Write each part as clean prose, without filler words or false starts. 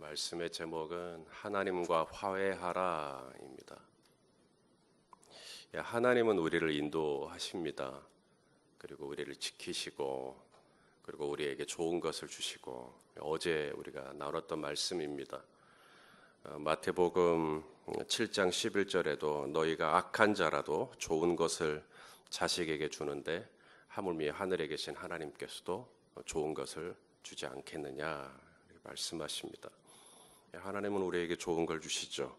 말씀의 제목은 하나님과 화해하라입니다. 하나님은 우리를 인도하십니다. 그리고 우리를 지키시고, 그리고 우리에게 좋은 것을 주시고, 어제 우리가 나눴던 말씀입니다. 마태복음 7장 11절에도 너희가 악한 자라도 좋은 것을 자식에게 주는데 하물며 하늘에 계신 하나님께서도 좋은 것을 주지 않겠느냐 말씀하십니다. 하나님은 우리에게 좋은 걸 주시죠.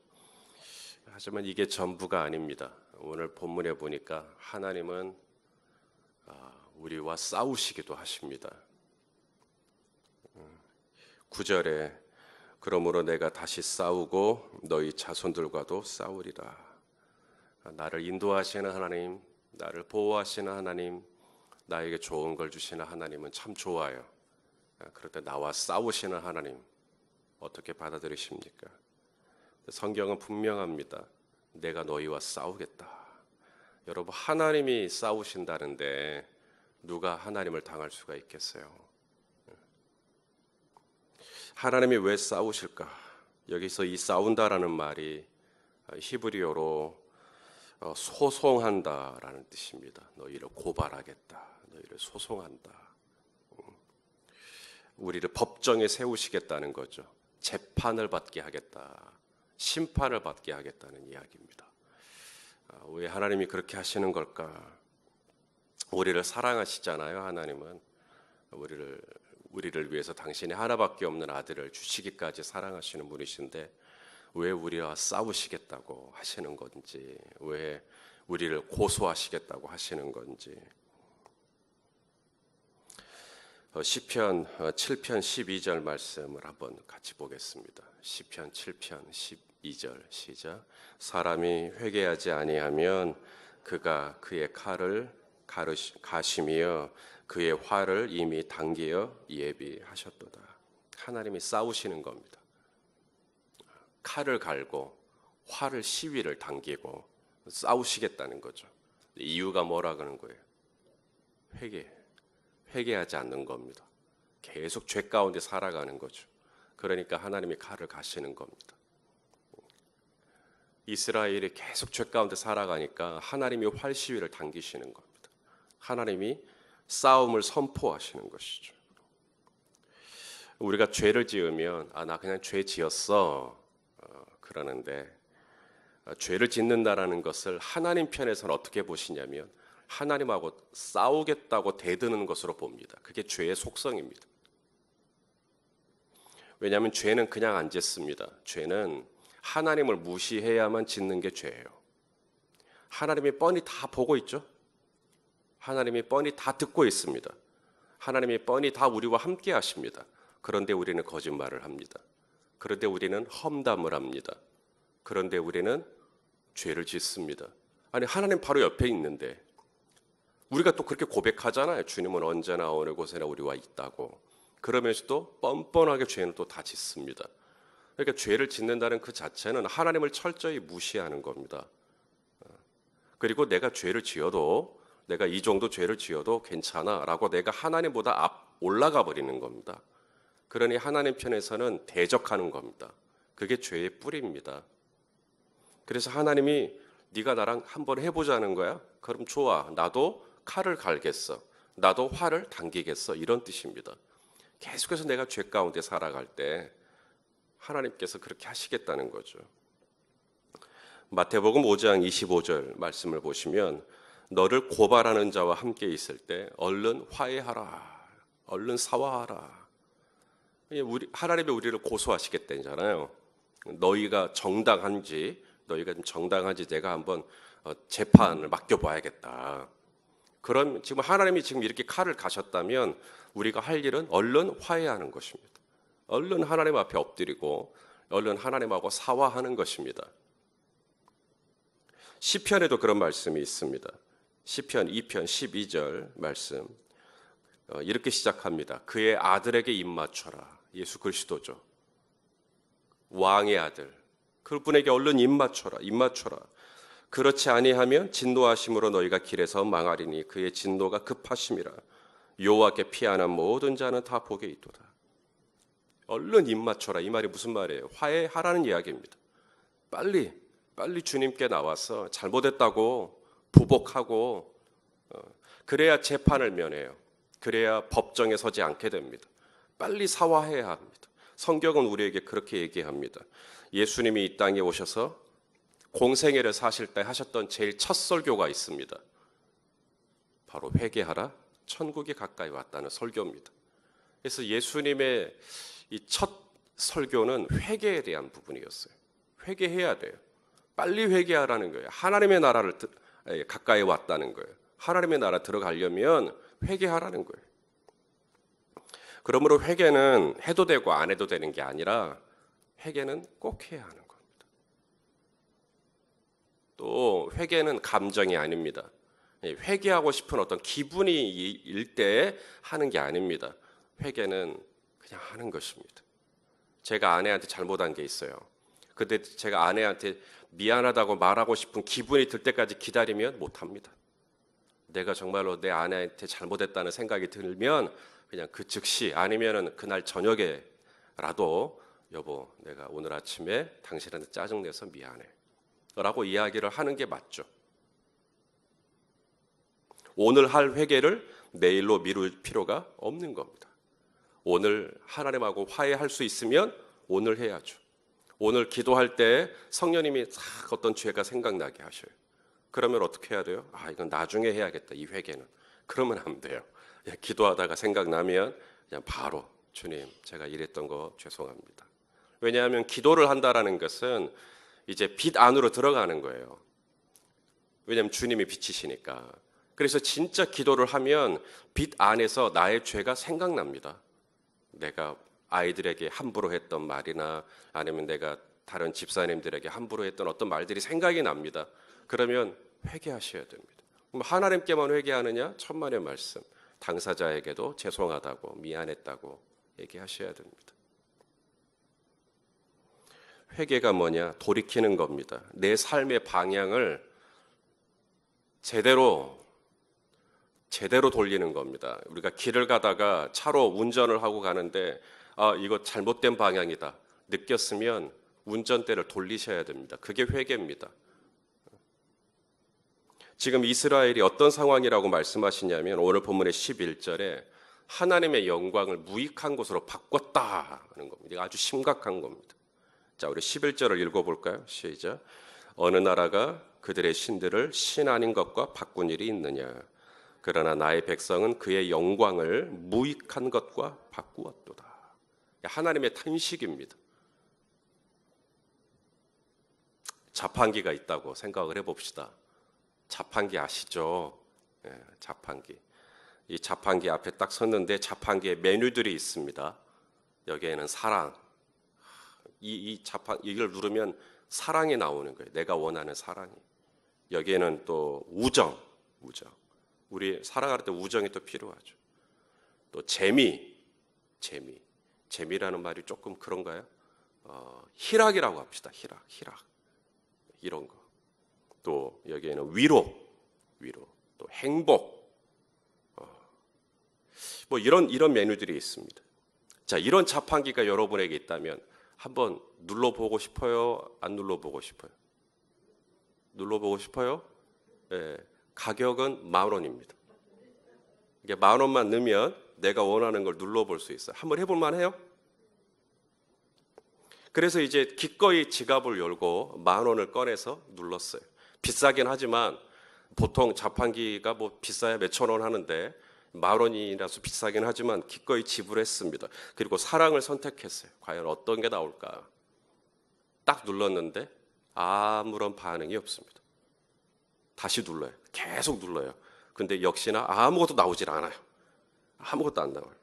하지만 이게 전부가 아닙니다. 오늘 본문에 보니까 하나님은 우리와 싸우시기도 하십니다. 9절에 그러므로 내가 다시 싸우고 너희 자손들과도 싸우리라. 나를 인도하시는 하나님, 나를 보호하시는 하나님, 나에게 좋은 걸 주시는 하나님은 참 좋아요. 그럴 때 나와 싸우시는 하나님 어떻게 받아들이십니까? 성경은 분명합니다. 내가 너희와 싸우겠다. 여러분, 하나님이 싸우신다는데 누가 하나님을 당할 수가 있겠어요? 하나님이 왜 싸우실까? 여기서 이 싸운다라는 말이 히브리어로 소송한다라는 뜻입니다. 너희를 고발하겠다. 너희를 소송한다. 우리를 법정에 세우시겠다는 거죠. 재판을 받게 하겠다. 심판을 받게 하겠다는 이야기입니다. 왜 하나님이 그렇게 하시는 걸까? 우리를 사랑하시잖아요. 하나님은 우리를 위해서 당신이 하나밖에 없는 아들을 주시기까지 사랑하시는 분이신데 왜 우리와 싸우시겠다고 하시는 건지, 왜 우리를 고소하시겠다고 하시는 건지. 시편 7편 12절 말씀을 한번 같이 보겠습니다. 시편 7편 12절 시작. 사람이 회개하지 아니하면 그가 그의 칼을 가시며 그의 활을 이미 당기어 예비하셨도다. 하나님이 싸우시는 겁니다. 칼을 갈고 활을 시위를 당기고 싸우시겠다는 거죠. 이유가 뭐라 그러는 거예요? 회개하지 않는 겁니다. 계속 죄 가운데 살아가는 거죠. 그러니까 하나님이 칼을 가시는 겁니다. 이스라엘이 계속 죄 가운데 살아가니까 하나님이 활 시위를 당기시는 겁니다. 하나님이 싸움을 선포하시는 것이죠. 우리가 죄를 지으면 나 그냥 죄 지었어 그러는데 죄를 짓는다라는 것을 하나님 편에서는 어떻게 보시냐면 하나님하고 싸우겠다고 대드는 것으로 봅니다. 그게 죄의 속성입니다. 왜냐하면 죄는 그냥 안 짓습니다. 죄는 하나님을 무시해야만 짓는 게 죄예요. 하나님이 뻔히 다 보고 있죠. 하나님이 뻔히 다 듣고 있습니다. 하나님이 뻔히 다 우리와 함께 하십니다. 그런데 우리는 거짓말을 합니다. 그런데 우리는 험담을 합니다. 그런데 우리는 죄를 짓습니다. 아니, 하나님 바로 옆에 있는데 우리가 또 그렇게 고백하잖아요. 주님은 언제나 어느 곳에나 우리와 있다고. 그러면서도 뻔뻔하게 죄는 또 다 짓습니다. 그러니까 죄를 짓는다는 그 자체는 하나님을 철저히 무시하는 겁니다. 그리고 내가 죄를 지어도 내가 이 정도 죄를 지어도 괜찮아 라고 내가 하나님보다 올라가 버리는 겁니다. 그러니 하나님 편에서는 대적하는 겁니다. 그게 죄의 뿌리입니다. 그래서 하나님이 네가 나랑 한번 해보자는 거야? 그럼 좋아. 나도 칼을 갈겠어. 나도 활을 당기겠어. 이런 뜻입니다. 계속해서 내가 죄 가운데 살아갈 때 하나님께서 그렇게 하시겠다는 거죠. 마태복음 5장 25절 말씀을 보시면 너를 고발하는 자와 함께 있을 때 얼른 화해하라. 얼른 사화하라. 하나님이 우리를 고소하시겠다잖아요. 너희가 정당한지 내가 한번 재판을 맡겨봐야겠다. 그럼 지금 하나님이 지금 이렇게 칼을 가셨다면 우리가 할 일은 얼른 화해하는 것입니다. 얼른 하나님 앞에 엎드리고 얼른 하나님하고 사화하는 것입니다. 시편에도 그런 말씀이 있습니다. 시편 2편 12절 말씀 이렇게 시작합니다. 그의 아들에게 입맞춰라. 예수 그리스도죠. 왕의 아들. 그분에게 얼른 입맞춰라. 그렇지 아니하면 진노하심으로 너희가 길에서 망하리니 그의 진노가 급하심이라. 여호와께 피하는 모든 자는 다 복에 있도다. 얼른 입 맞춰라. 이 말이 무슨 말이에요? 화해하라는 이야기입니다. 빨리 주님께 나와서 잘못했다고 부복하고 그래야 재판을 면해요. 그래야 법정에 서지 않게 됩니다. 빨리 사과해야 합니다. 성경은 우리에게 그렇게 얘기합니다. 예수님이 이 땅에 오셔서 공생애를 사실 때 하셨던 제일 첫 설교가 있습니다. 바로 회개하라, 천국이 가까이 왔다는 설교입니다. 그래서 예수님의 이 첫 설교는 회개에 대한 부분이었어요. 회개해야 돼요. 빨리 회개하라는 거예요. 하나님의 나라를 가까이 왔다는 거예요. 하나님의 나라 들어가려면 회개하라는 거예요. 그러므로 회개는 해도 되고 안 해도 되는 게 아니라 회개는 꼭 해야 하는 겁니다. 또 회개는 감정이 아닙니다. 회개하고 싶은 어떤 기분이 일 때 하는 게 아닙니다. 회개는 그냥 하는 것입니다. 제가 아내한테 잘못한 게 있어요. 근데 제가 아내한테 미안하다고 말하고 싶은 기분이 들 때까지 기다리면 못합니다. 내가 정말로 내 아내한테 잘못했다는 생각이 들면 그냥 그 즉시 아니면은 그날 저녁에라도 여보 내가 오늘 아침에 당신한테 짜증내서 미안해 라고 이야기를 하는 게 맞죠. 오늘 할 회개를 내일로 미룰 필요가 없는 겁니다. 오늘 하나님하고 화해할 수 있으면 오늘 해야죠. 오늘 기도할 때 성령님이 싹 어떤 죄가 생각나게 하셔요. 그러면 어떻게 해야 돼요? 이건 나중에 해야겠다. 이 회개는. 그러면 안 돼요. 기도하다가 생각나면 그냥 바로 주님 제가 이랬던 거 죄송합니다. 왜냐하면 기도를 한다라는 것은 이제 빛 안으로 들어가는 거예요. 왜냐하면 주님이 빛이시니까. 그래서 진짜 기도를 하면 빛 안에서 나의 죄가 생각납니다. 내가 아이들에게 함부로 했던 말이나 아니면 내가 다른 집사님들에게 함부로 했던 어떤 말들이 생각이 납니다. 그러면 회개하셔야 됩니다. 그럼 하나님께만 회개하느냐? 천만의 말씀. 당사자에게도 죄송하다고 미안했다고 얘기하셔야 됩니다. 회개가 뭐냐? 돌이키는 겁니다. 내 삶의 방향을 제대로 돌리는 겁니다. 우리가 길을 가다가 차로 운전을 하고 가는데 이거 잘못된 방향이다 느꼈으면 운전대를 돌리셔야 됩니다. 그게 회개입니다. 지금 이스라엘이 어떤 상황이라고 말씀하시냐면 오늘 본문의 11절에 하나님의 영광을 무익한 것으로 바꿨다는 겁니다. 아주 심각한 겁니다. 자, 우리 11절을 읽어볼까요? 시작. 어느 나라가 그들의 신들을 신 아닌 것과 바꾼 일이 있느냐? 그러나 나의 백성은 그의 영광을 무익한 것과 바꾸었도다. 하나님의 탄식입니다. 자판기가 있다고 생각을 해봅시다. 자판기 아시죠? 자판기. 이 자판기 앞에 딱 섰는데 자판기에 메뉴들이 있습니다. 여기에는 사랑. 이걸 누르면 사랑이 나오는 거예요. 내가 원하는 사랑이. 여기에는 또 우정. 우리 살아갈 때 우정이 또 필요하죠. 또 재미라는 말이 조금 그런가요? 희락이라고 합시다. 희락. 이런 거. 또 여기에는 위로, 또 행복, 뭐 이런 메뉴들이 있습니다. 자, 이런 자판기가 여러분에게 있다면 한번 눌러보고 싶어요? 안 눌러보고 싶어요? 눌러보고 싶어요? 네, 가격은 10,000원입니다. 이게 10,000원만 넣으면 내가 원하는 걸 눌러볼 수 있어요. 한번 해볼 만해요? 그래서 이제 기꺼이 지갑을 열고 10,000원을 꺼내서 눌렀어요. 비싸긴 하지만 보통 자판기가 뭐 비싸야 몇천 원 하는데 10,000원이라서 비싸긴 하지만 기꺼이 지불했습니다. 그리고 사랑을 선택했어요. 과연 어떤 게 나올까? 딱 눌렀는데 아무런 반응이 없습니다. 다시 눌러요. 계속 눌러요. 근데 역시나 아무것도 나오질 않아요. 아무것도 안 나와요.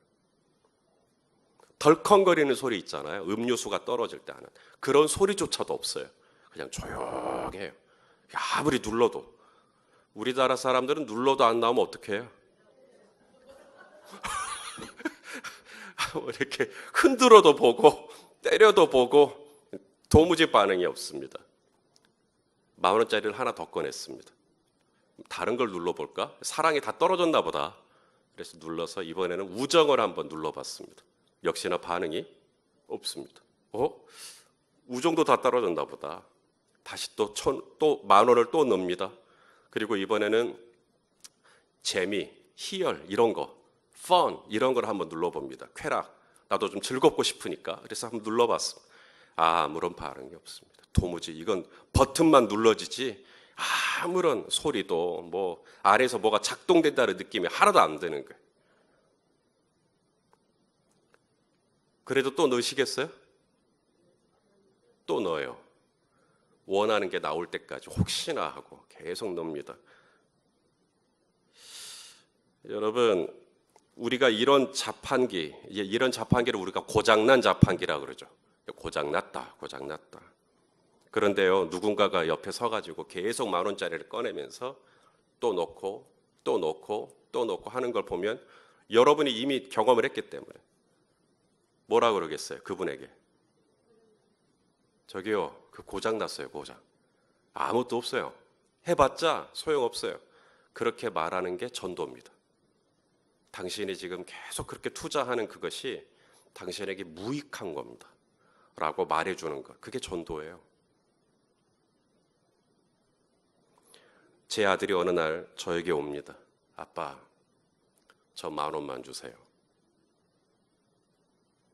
덜컹거리는 소리 있잖아요. 음료수가 떨어질 때 하는 그런 소리조차도 없어요. 그냥 조용해요. 아무리 눌러도. 우리나라 사람들은 눌러도 안 나오면 어떻게 해요? 이렇게 흔들어도 보고 때려도 보고 도무지 반응이 없습니다. 10,000원짜리를 하나 더 꺼냈습니다. 다른 걸 눌러볼까? 사랑이 다 떨어졌나 보다. 그래서 눌러서 이번에는 우정을 한번 눌러봤습니다. 역시나 반응이 없습니다. 우정도 다 떨어졌나 보다. 다시 또 10,000원을 또 넣습니다. 그리고 이번에는 재미, 희열 이런 거, fun 이런 걸 한번 눌러봅니다. 쾌락, 나도 좀 즐겁고 싶으니까. 그래서 한번 눌러봤습니다. 아무런 반응이 없습니다. 도무지 이건 버튼만 눌러지지 아무런 소리도 뭐 아래에서 뭐가 작동된다는 느낌이 하나도 안 드는 거예요. 그래도 또 넣으시겠어요? 또 넣어요. 원하는 게 나올 때까지 혹시나 하고 계속 넣습니다. 여러분, 우리가 이런 자판기를 우리가 고장난 자판기라고 그러죠. 고장났다. 그런데요, 누군가가 옆에 서가지고 계속 10,000원짜리를 꺼내면서 또 넣고 하는 걸 보면 여러분이 이미 경험을 했기 때문에 뭐라 그러겠어요? 그분에게. 저기요, 그 고장났어요, 고장. 아무것도 없어요. 해봤자 소용없어요. 그렇게 말하는 게 전도입니다. 당신이 지금 계속 그렇게 투자하는 그것이 당신에게 무익한 겁니다. 라고 말해주는 것. 그게 전도예요. 제 아들이 어느 날 저에게 옵니다. 아빠, 저 10,000원만 주세요.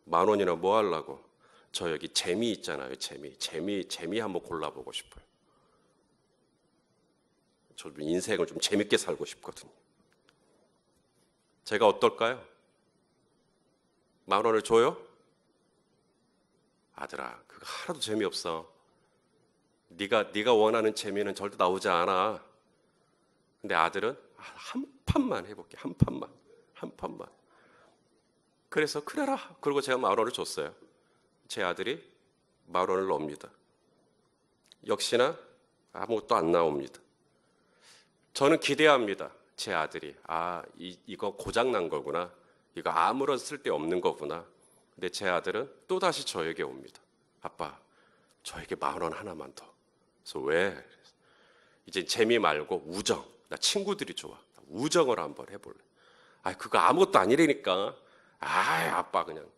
10,000원이나 뭐 하려고? 저 여기 재미 있잖아요. 재미 한번 골라보고 싶어요. 저 인생을 좀 재밌게 살고 싶거든요. 제가 어떨까요? 10,000원을 줘요? 아들아, 그거 하나도 재미없어. 네가 원하는 재미는 절대 나오지 않아. 근데 아들은 한 판만 해볼게. 한 판만. 그래서 그래라. 그리고 제가 10,000원을 줬어요. 제 아들이 10,000원을 넣습니다. 역시나 아무것도 안 나옵니다. 저는 기대합니다. 제 아들이 이거 고장난 거구나. 이거 아무런 쓸데 없는 거구나. 근데 제 아들은 또다시 저에게 옵니다. 아빠, 저에게 10,000원 하나만 더. 그래서 왜? 이제 재미 말고 우정. 나 친구들이 좋아. 우정을 한번 해볼래. 그거 아무것도 아니라니까. 아빠 그냥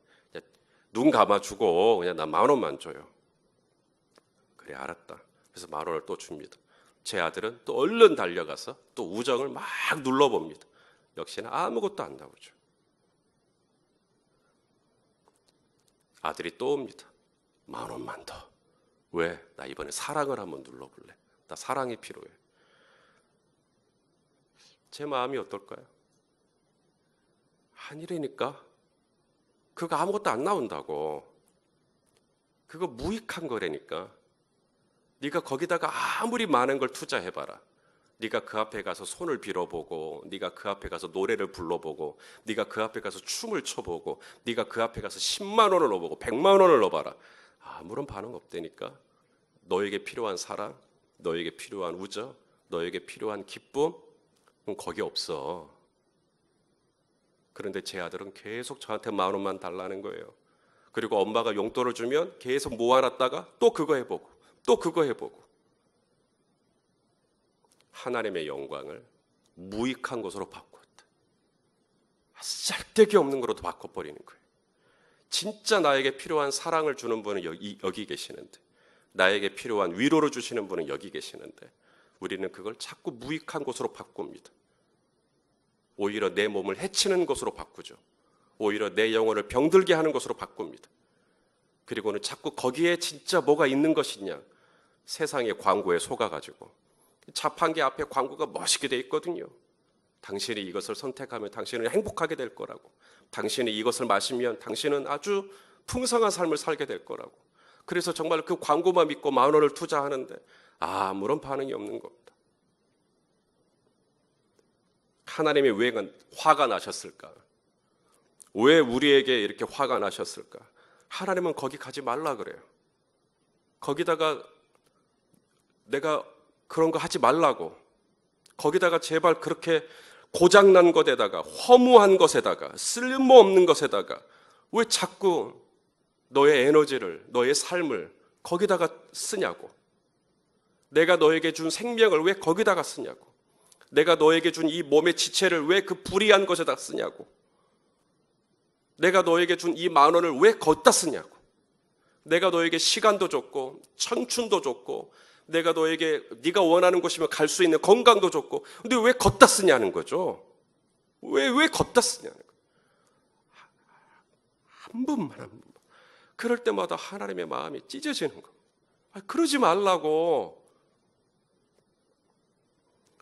눈 감아주고 그냥 나 10,000원만 줘요. 그래, 알았다. 그래서 10,000원을 또 줍니다. 제 아들은 또 얼른 달려가서 또 우정을 막 눌러봅니다. 역시나 아무것도 안 나오죠. 아들이 또 옵니다. 10,000원만 더. 왜? 나 이번에 사랑을 한번 눌러볼래. 나 사랑이 필요해. 제 마음이 어떨까요? 아니라니까. 그거 아무것도 안 나온다고. 그거 무익한 거라니까. 네가 거기다가 아무리 많은 걸 투자해봐라. 네가 그 앞에 가서 손을 빌어보고, 네가 그 앞에 가서 노래를 불러보고, 네가 그 앞에 가서 춤을 춰보고, 네가 그 앞에 가서 10만 원을 넣어보고 100만 원을 넣어봐라. 아무런 반응 없다니까. 너에게 필요한 사랑, 너에게 필요한 우정, 너에게 필요한 기쁨, 그건 거기 없어. 그런데 제 아들은 계속 저한테 10,000원만 달라는 거예요. 그리고 엄마가 용돈을 주면 계속 모아놨다가 또 그거 해보고 또 그거 해보고. 하나님의 영광을 무익한 것으로 바꿨다. 쓸데기 없는 것으로 바꿔버리는 거예요. 진짜 나에게 필요한 사랑을 주는 분은 여기 계시는데, 나에게 필요한 위로를 주시는 분은 여기 계시는데, 우리는 그걸 자꾸 무익한 것으로 바꿉니다. 오히려 내 몸을 해치는 것으로 바꾸죠. 오히려 내 영혼을 병들게 하는 것으로 바꿉니다. 그리고는 자꾸 거기에 진짜 뭐가 있는 것이냐, 세상의 광고에 속아가지고. 자판기 앞에 광고가 멋있게 돼 있거든요. 당신이 이것을 선택하면 당신은 행복하게 될 거라고. 당신이 이것을 마시면 당신은 아주 풍성한 삶을 살게 될 거라고. 그래서 정말 그 광고만 믿고 10,000원을 투자하는데 아무런 반응이 없는 겁니다. 하나님이 왜 화가 나셨을까? 왜 우리에게 이렇게 화가 나셨을까? 하나님은 거기 가지 말라 그래요. 거기다가 내가 그런 거 하지 말라고. 거기다가 제발 그렇게 고장난 것에다가, 허무한 것에다가, 쓸모없는 것에다가 왜 자꾸 너의 에너지를, 너의 삶을 거기다가 쓰냐고. 내가 너에게 준 생명을 왜 거기다가 쓰냐고. 내가 너에게 준 이 몸의 지체를 왜 그 불의한 것에다 쓰냐고. 내가 너에게 준 이 10,000원을 왜 거기다 쓰냐고. 내가 너에게 시간도 줬고 청춘도 줬고 내가 너에게 네가 원하는 곳이면 갈 수 있는 건강도 줬고, 근데 왜 걷다 쓰냐는 거죠. 왜 걷다 쓰냐는 거예요. 한 번만. 그럴 때마다 하나님의 마음이 찢어지는 거예요. 그러지 말라고.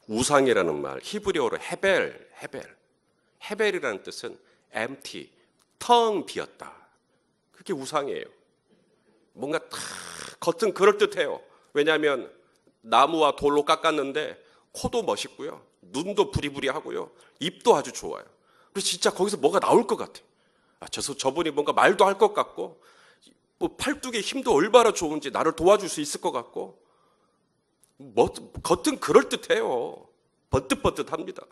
우상이라는 말, 히브리어로 헤벨이라는 뜻은 empty, 텅 비었다. 그게 우상이에요. 뭔가 다 겉은 그럴듯해요. 왜냐하면 나무와 돌로 깎았는데 코도 멋있고요, 눈도 부리부리하고요, 입도 아주 좋아요. 그래서 진짜 거기서 뭐가 나올 것 같아요. 저분이 뭔가 말도 할 것 같고, 뭐 팔뚝에 힘도 얼마나 좋은지 나를 도와줄 수 있을 것 같고, 겉은 그럴듯해요. 번뜩번뜩합니다.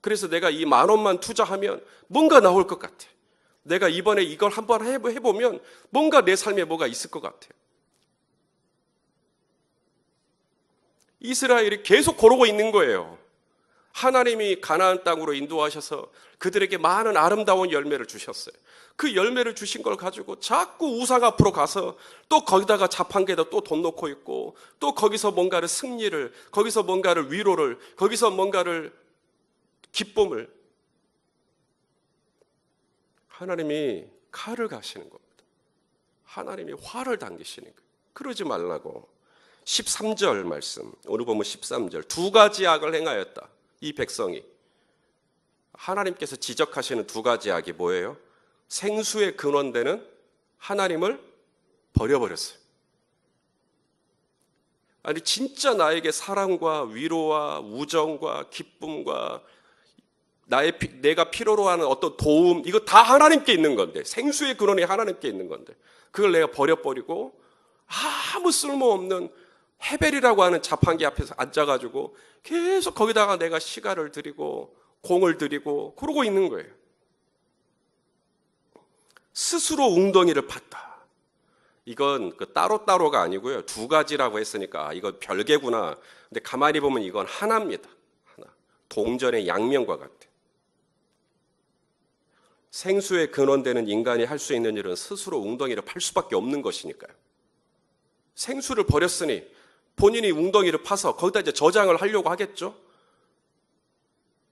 그래서 내가 이 10,000원만 투자하면 뭔가 나올 것 같아. 내가 이번에 이걸 한번 해보면 뭔가 내 삶에 뭐가 있을 것 같아요. 이스라엘이 계속 그러고 있는 거예요. 하나님이 가나안 땅으로 인도하셔서 그들에게 많은 아름다운 열매를 주셨어요. 그 열매를 주신 걸 가지고 자꾸 우상 앞으로 가서 또 거기다가 자판기에다 또 돈 넣고 있고, 또 거기서 뭔가를 승리를, 거기서 뭔가를 위로를, 거기서 뭔가를 기쁨을. 하나님이 칼을 가시는 겁니다. 하나님이 화를 당기시는 거예요. 그러지 말라고. 13절 말씀, 오늘 보면 13절, 2가지 악을 행하였다. 이 백성이. 하나님께서 지적하시는 2가지 악이 뭐예요? 생수의 근원되는 하나님을 버려버렸어요. 아니 진짜 나에게 사랑과 위로와 우정과 기쁨과 내가 필요로 하는 어떤 도움, 이거 다 하나님께 있는 건데, 생수의 근원이 하나님께 있는 건데, 그걸 내가 버려버리고 아무 쓸모없는 헤벨이라고 하는 자판기 앞에서 앉아가지고 계속 거기다가 내가 시간을 들이고 공을 들이고 그러고 있는 거예요. 스스로 웅덩이를 팠다. 이건 따로따로가 아니고요, 2가지라고 했으니까 이건 별개구나. 근데 가만히 보면 이건 하나입니다. 하나. 동전의 양면과 같아. 생수의 근원되는 인간이 할 수 있는 일은 스스로 웅덩이를 팔 수밖에 없는 것이니까요. 생수를 버렸으니 본인이 웅덩이를 파서 거기다 이제 저장을 하려고 하겠죠.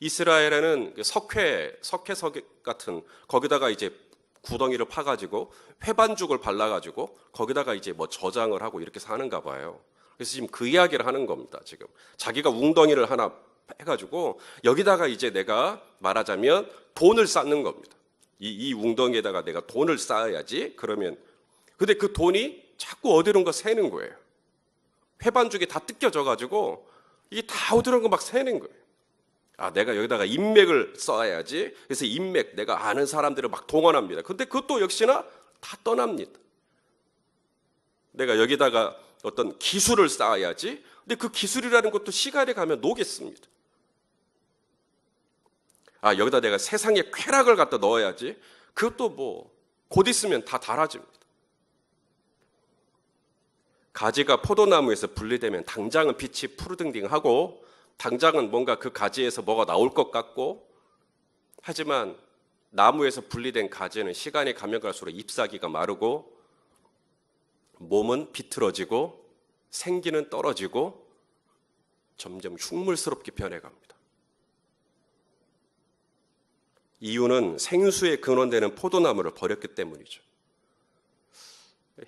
이스라엘에는 석회석 같은 거기다가 이제 구덩이를 파가지고 회반죽을 발라가지고 거기다가 이제 뭐 저장을 하고 이렇게 사는가 봐요. 그래서 지금 그 이야기를 하는 겁니다. 지금 자기가 웅덩이를 하나 해가지고 여기다가 이제 내가 말하자면 돈을 쌓는 겁니다. 이 웅덩이에다가 내가 돈을 쌓아야지. 그러면 근데 그 돈이 자꾸 어디론가 새는 거예요. 회반죽이 다 뜯겨져가지고 이게 다 어디론가 막 새는 거예요. 내가 여기다가 인맥을 쌓아야지. 그래서 인맥, 내가 아는 사람들을 막 동원합니다. 근데 그것도 역시나 다 떠납니다. 내가 여기다가 어떤 기술을 쌓아야지. 근데 그 기술이라는 것도 시간이 가면 녹겠습니다. 여기다 내가 세상의 쾌락을 갖다 넣어야지. 그것도 뭐 곧 있으면 다 닳아집니다. 가지가 포도나무에서 분리되면 당장은 빛이 푸르등등하고 당장은 뭔가 그 가지에서 뭐가 나올 것 같고, 하지만 나무에서 분리된 가지는 시간이 가면 갈수록 잎사귀가 마르고 몸은 비틀어지고 생기는 떨어지고 점점 흉물스럽게 변해갑니다. 이유는 생수의 근원되는 포도나무를 버렸기 때문이죠.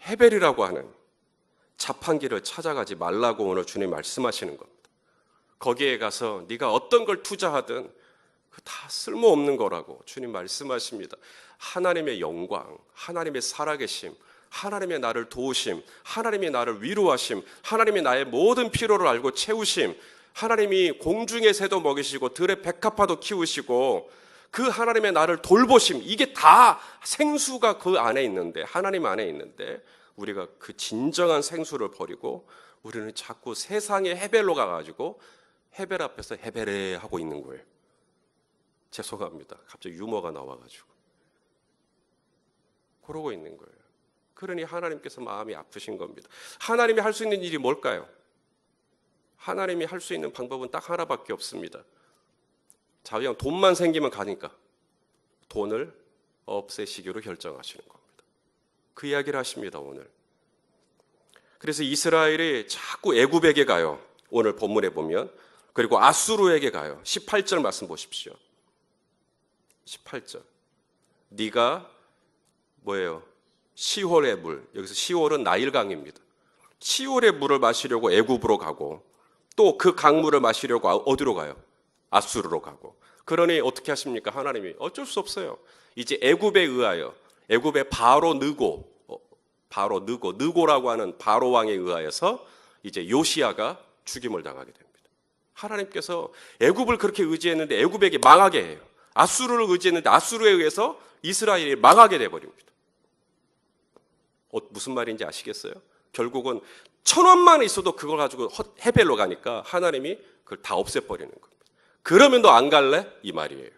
헤벨이라고 하는 자판기를 찾아가지 말라고 오늘 주님 말씀하시는 겁니다. 거기에 가서 네가 어떤 걸 투자하든 다 쓸모없는 거라고 주님 말씀하십니다. 하나님의 영광, 하나님의 살아계심, 하나님의 나를 도우심, 하나님이 나를 위로하심, 하나님이 나의 모든 필요를 알고 채우심, 하나님이 공중의 새도 먹이시고 들의 백합화도 키우시고 그 하나님의 나를 돌보심, 이게 다 생수가 그 안에 있는데, 하나님 안에 있는데 우리가 그 진정한 생수를 버리고 우리는 자꾸 세상의 헤벨로 가가지고 헤벨 앞에서 헤벨에 하고 있는 거예요. 죄송합니다. 갑자기 유머가 나와가지고 그러고 있는 거예요. 그러니 하나님께서 마음이 아프신 겁니다. 하나님이 할 수 있는 일이 뭘까요? 하나님이 할 수 있는 방법은 딱 하나밖에 없습니다. 자, 그냥 돈만 생기면 가니까 돈을 없애시기로 결정하시는 겁니다. 그 이야기를 하십니다. 오늘 그래서 이스라엘이 자꾸 애굽에게 가요. 오늘 본문에 보면. 그리고 아수르에게 가요. 18절 말씀 보십시오. 18절. 네가 뭐예요? 시홀의 물. 여기서 시홀은 나일강입니다. 시홀의 물을 마시려고 애굽으로 가고 또 그 강물을 마시려고 어디로 가요? 아수르로 가고. 그러니 어떻게 하십니까? 하나님이 어쩔 수 없어요. 이제 애굽에 의하여 애굽의 느고라고 하는 바로 왕에 의하여서 이제 요시야가 죽임을 당하게 됩니다. 하나님께서 애굽을 그렇게 의지했는데 애굽에게 망하게 해요. 아수르를 의지했는데 아수르에 의해서 이스라엘이 망하게 돼 버립니다. 무슨 말인지 아시겠어요? 결국은 1,000원만 있어도 그걸 가지고 헤벨로 가니까 하나님이 그걸 다 없애버리는 겁니다. 그러면 너 안 갈래? 이 말이에요.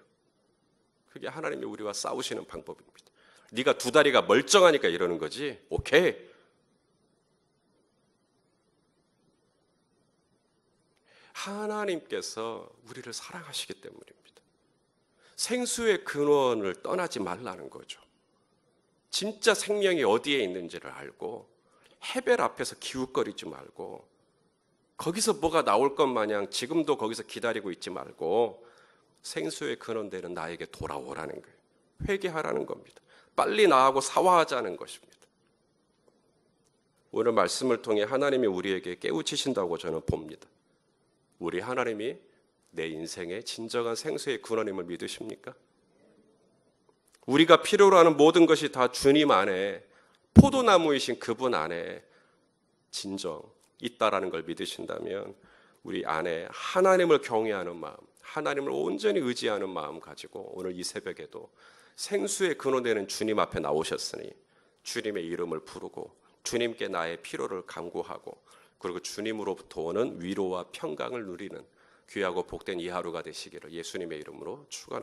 그게 하나님이 우리와 싸우시는 방법입니다. 네가 두 다리가 멀쩡하니까 이러는 거지. 오케이. 하나님께서 우리를 사랑하시기 때문입니다. 생수의 근원을 떠나지 말라는 거죠. 진짜 생명이 어디에 있는지를 알고 헤벨 앞에서 기웃거리지 말고 거기서 뭐가 나올 것 마냥 지금도 거기서 기다리고 있지 말고 생수의 근원되는 나에게 돌아오라는 거예요. 회개하라는 겁니다. 빨리 나하고 사화하자는 것입니다. 오늘 말씀을 통해 하나님이 우리에게 깨우치신다고 저는 봅니다. 우리 하나님이 내 인생의 진정한 생수의 근원임을 믿으십니까? 우리가 필요로 하는 모든 것이 다 주님 안에 포도나무이신 그분 안에 진정 있다라는 걸 믿으신다면 우리 안에 하나님을 경외하는 마음, 하나님을 온전히 의지하는 마음 가지고 오늘 이 새벽에도 생수의 근원되는 주님 앞에 나오셨으니 주님의 이름을 부르고 주님께 나의 필요를 간구하고 그리고 주님으로부터 오는 위로와 평강을 누리는 귀하고 복된 이 하루가 되시기를 예수님의 이름으로 축원합니다.